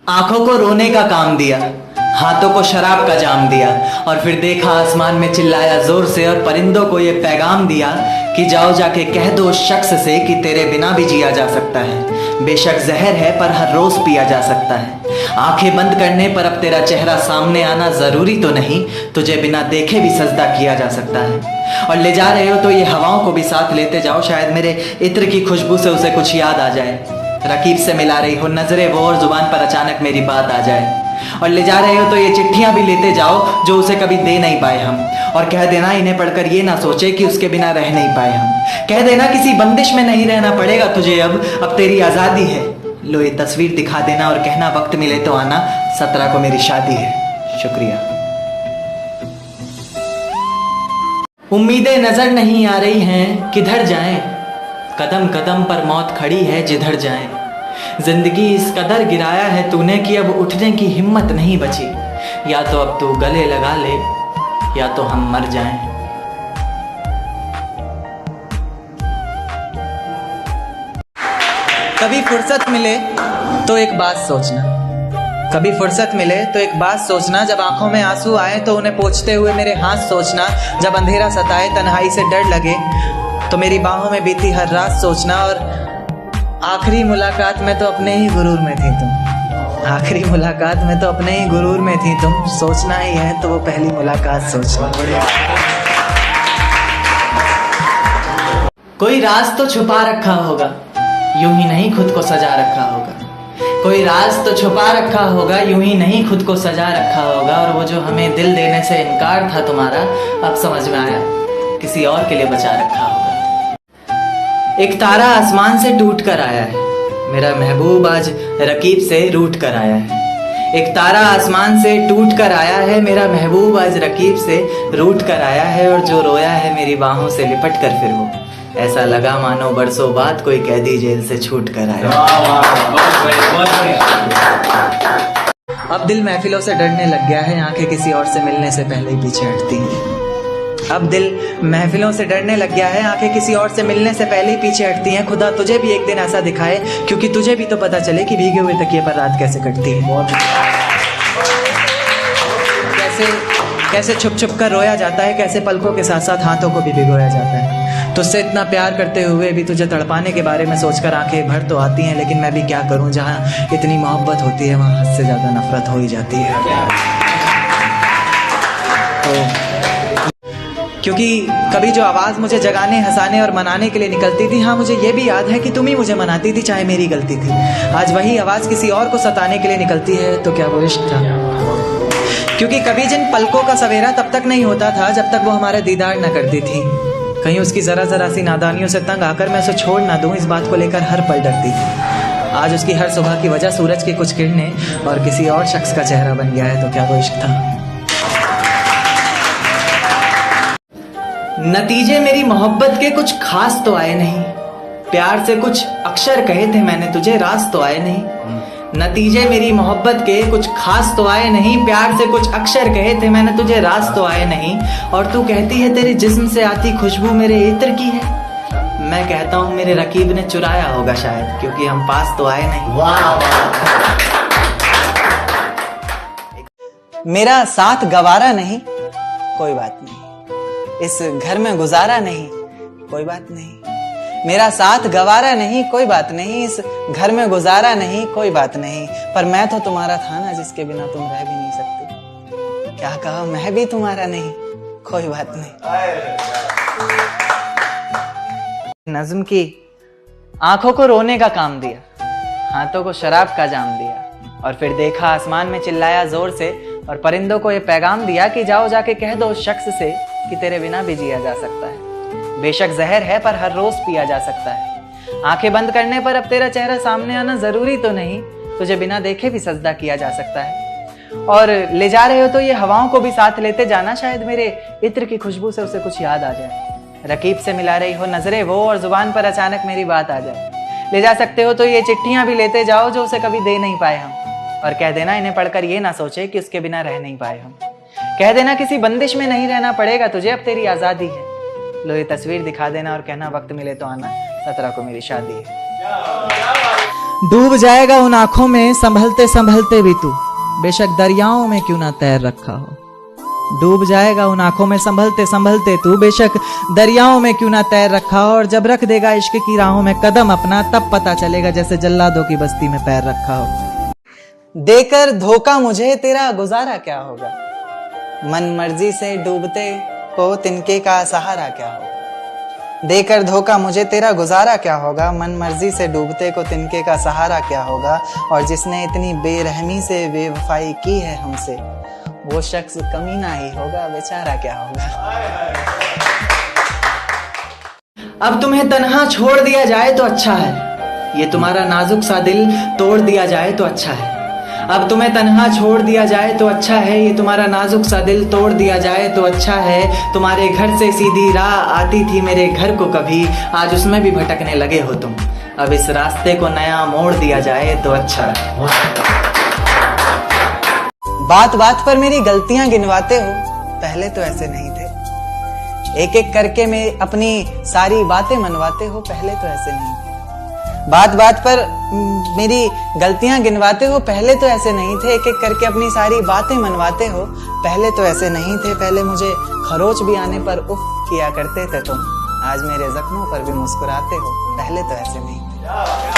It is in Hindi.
आंखों को रोने का काम दिया, हाथों को शराब का जाम दिया, और फिर देखा आसमान में चिल्लाया जोर से और परिंदों को ये पैगाम दिया कि जाओ जाके कह दो उस शख्स से कि तेरे बिना भी जिया जा सकता है। बेशक जहर है पर हर रोज पिया जा सकता है। आंखें बंद करने पर अब तेरा चेहरा सामने आना जरूरी तो नहीं, तुझे बिना देखे भी सजदा किया जा सकता है। और ले जा रहे हो तो ये हवाओं को भी साथ लेते जाओ, शायद मेरे इत्र की खुशबू से उसे कुछ याद आ जाए। रकीब से मिला रही हो नजरें वो और जुबान पर अचानक मेरी बात आ जाए। और ले जा रहे हो तो ये चिट्ठियां भी लेते जाओ जो उसे कभी दे नहीं पाए हम, और कह देना इन्हें पढ़कर ये ना सोचे कि उसके बिना रह नहीं पाए हम। कह देना किसी बंदिश में नहीं रहना पड़ेगा तुझे, अब तेरी आज़ादी है। लो ये तस्वीर दिखा देना और कहना वक्त मिले तो आना, 17 को मेरी शादी है। शुक्रिया। उम्मीदें नजर नहीं आ रही हैं, किधर जाएं? कदम कदम पर मौत खड़ी है जिधर जाएं। जिंदगी इस कदर गिराया है तूने कि अब उठने की हिम्मत नहीं बची। या तो अब तू गले लगा ले या तो हम मर जाएं। कभी फुर्सत मिले तो एक बात सोचना, कभी फुर्सत मिले तो एक बात सोचना, जब आंखों में आंसू आए तो उन्हें पोंछते हुए मेरे हाथ सोचना, जब अंधेरा सताए तन्हाई से डर लगे तो मेरी बाहों में बीती हर रात सोचना। और आखिरी मुलाकात में तो अपने ही गुरूर में थी तुम, आखिरी मुलाकात में तो अपने ही गुरूर में थी तुम। सोचना ही है तो वो पहली मुलाकात सोचना। कोई राज तो छुपा रखा होगा, यूं ही नहीं खुद को सजा रखा होगा। कोई राज तो छुपा रखा होगा, यूं ही नहीं खुद को सजा रखा होगा। और वो जो हमें दिल देने से इनकार था तुम्हारा, अब समझ में आया किसी और के लिए बचा रखा होगा। एक तारा आसमान से टूट कर आया है, मेरा महबूब आज रकीब से रूठ कर आया है। एक तारा आसमान से टूट कर आया है, मेरा महबूब आज रकीब से रूठ कर आया है। और जो रोया है मेरी बाहों से लिपट कर फिर वो, ऐसा लगा मानो बरसों बाद कोई कैदी जेल से छूट कर आया। अब दिल महफिलों से डरने लग गया है, आंखें किसी और से मिलने से पहले ही पीछे हटती हैं। अब दिल महफिलों से डरने लग गया है, आंखें किसी और से मिलने से पहले ही पीछे हटती हैं। खुदा तुझे भी एक दिन ऐसा दिखाए, क्योंकि तुझे भी तो पता चले कि भीगे हुए तकिए पर रात कैसे कटती है। कैसे छुप छुप कर रोया जाता है, कैसे पलकों के साथ साथ हाथों को भी भिगोया जाता है। तुझसे इतना प्यार करते हुए भी तुझे तड़पाने के बारे में सोचकर आंखें भर तो आती हैं, लेकिन मैं भी क्या करूं, जहां इतनी मोहब्बत होती है वहां हद से ज्यादा नफरत हो ही जाती है। तो क्योंकि कभी जो आवाज़ मुझे जगाने, हंसाने और मनाने के लिए निकलती थी, हाँ मुझे ये भी याद है कि तुम ही मुझे मनाती थी चाहे मेरी गलती थी। आज वही आवाज़ किसी और को सताने के लिए निकलती है, तो क्या वो इश्क था? क्योंकि कभी जिन पलकों का सवेरा तब तक नहीं होता था जब तक वो हमारा दीदार न करती थी। कहीं उसकी ज़रा ज़रा सी नादानियों से तंग आकर मैं उसे छोड़ ना दूँ, इस बात को लेकर हर पल डरती थी। आज उसकी हर सुबह की वजह सूरज की कुछ किरणें और किसी और शख्स का चेहरा बन गया है, तो क्या वो इश्क था? नतीजे मेरी मोहब्बत के कुछ खास तो आए नहीं, प्यार से कुछ अक्षर कहे थे मैंने तुझे, राज तो आए नहीं। नतीजे मेरी मोहब्बत के कुछ खास तो आए नहीं, प्यार से कुछ अक्षर कहे थे मैंने तुझे, राज तो आए नहीं। और तू कहती है तेरे जिस्म से आती खुशबू मेरे इत्र की है, मैं कहता हूँ मेरे रकीब ने चुराया होगा शायद, क्योंकि हम पास तो आए नहीं। मेरा साथ गवारा नहीं, कोई बात नहीं, इस घर में गुजारा नहीं, कोई बात नहीं। मेरा साथ गवारा नहीं, कोई बात नहीं, इस घर में गुजारा नहीं, कोई बात नहीं। पर मैं तो तुम्हारा था ना जिसके बिना तुम रह भी नहीं सकते। क्या कहा, मैं भी तुम्हारा नहीं, कोई बात नहीं। नज्म की आंखों को रोने का काम दिया, हाथों को शराब का जाम दिया, और फिर देखा आसमान में चिल्लाया जोर से और परिंदों को ये पैगाम दिया कि जाओ जाके कह दो उस शख्स से कि तेरे बिना भी जिया जा सकता है। बेशक जहर है पर हर रोज पिया जा सकता है। आंखें बंद करने पर अब तेरा चेहरा सामने आना जरूरी तो नहीं, तुझे बिना देखे भी सजदा किया जा सकता है। और ले जा रहे हो तो ये हवाओं को भी साथ लेते जाना, शायद मेरे इत्र की खुशबू से उसे कुछ याद आ जाए। रकीब से मिला रही हो नजरें वो और जुबान पर अचानक मेरी बात आ जाए। ले जा सकते हो तो ये चिट्ठियां भी लेते जाओ जो उसे कभी दे नहीं पाए हम, और कह देना इन्हें पढ़कर ये ना सोचे कि उसके बिना रह नहीं पाए हम। कह देना किसी बंदिश में नहीं रहना पड़ेगा तुझे, अब तेरी आज़ादी है। लो ये तस्वीर दिखा देना और कहना वक्त मिले तो आना, 17 को मेरी शादी है। डूब जाएगा उन आंखों में संभलते संभलते भी तू, बेशक दरियाओं में क्यों ना तैर रखा हो। डूब जाएगा उन आंखों में संभलते संभलते तू, बेशक दरियाओं में क्यों ना तैर रखा हो। और जब रख देगा इश्क की राहों में कदम अपना, तब पता चलेगा जैसे जल्लादों की बस्ती में पैर रखा हो। देकर धोखा मुझे तेरा गुजारा क्या होगा, मन मर्जी से डूबते को तिनके का सहारा क्या होगा। देकर धोखा मुझे तेरा गुजारा क्या होगा, मन मर्जी से डूबते को तिनके का सहारा क्या होगा। और जिसने इतनी बेरहमी से बेवफाई की है हमसे, वो शख्स कमीना ही होगा, बेचारा क्या होगा। अब तुम्हें तन्हा छोड़ दिया जाए तो अच्छा है, ये तुम्हारा नाजुक सा दिल तोड़ दिया जाए तो अच्छा है। अब तुम्हें तन्हा छोड़ दिया जाए तो अच्छा है, ये तुम्हारा नाजुक सा दिल तोड़ दिया जाए तो अच्छा है। तुम्हारे घर से सीधी राह आती थी मेरे घर को कभी, आज उसमें भी भटकने लगे हो तुम। अब इस रास्ते को नया मोड़ दिया जाए तो अच्छा है। बात बात पर मेरी गलतियां गिनवाते हो, पहले तो ऐसे नहीं थे। एक एक करके मैं अपनी सारी बातें मनवाते हो, पहले तो ऐसे नहीं थे। बात बात पर मेरी गलतियां गिनवाते हो, पहले तो ऐसे नहीं थे। एक एक करके अपनी सारी बातें मनवाते हो, पहले तो ऐसे नहीं थे। पहले मुझे खरोच भी आने पर उफ किया करते थे तुम, आज मेरे जख्मों पर भी मुस्कुराते हो, पहले तो ऐसे नहीं थे।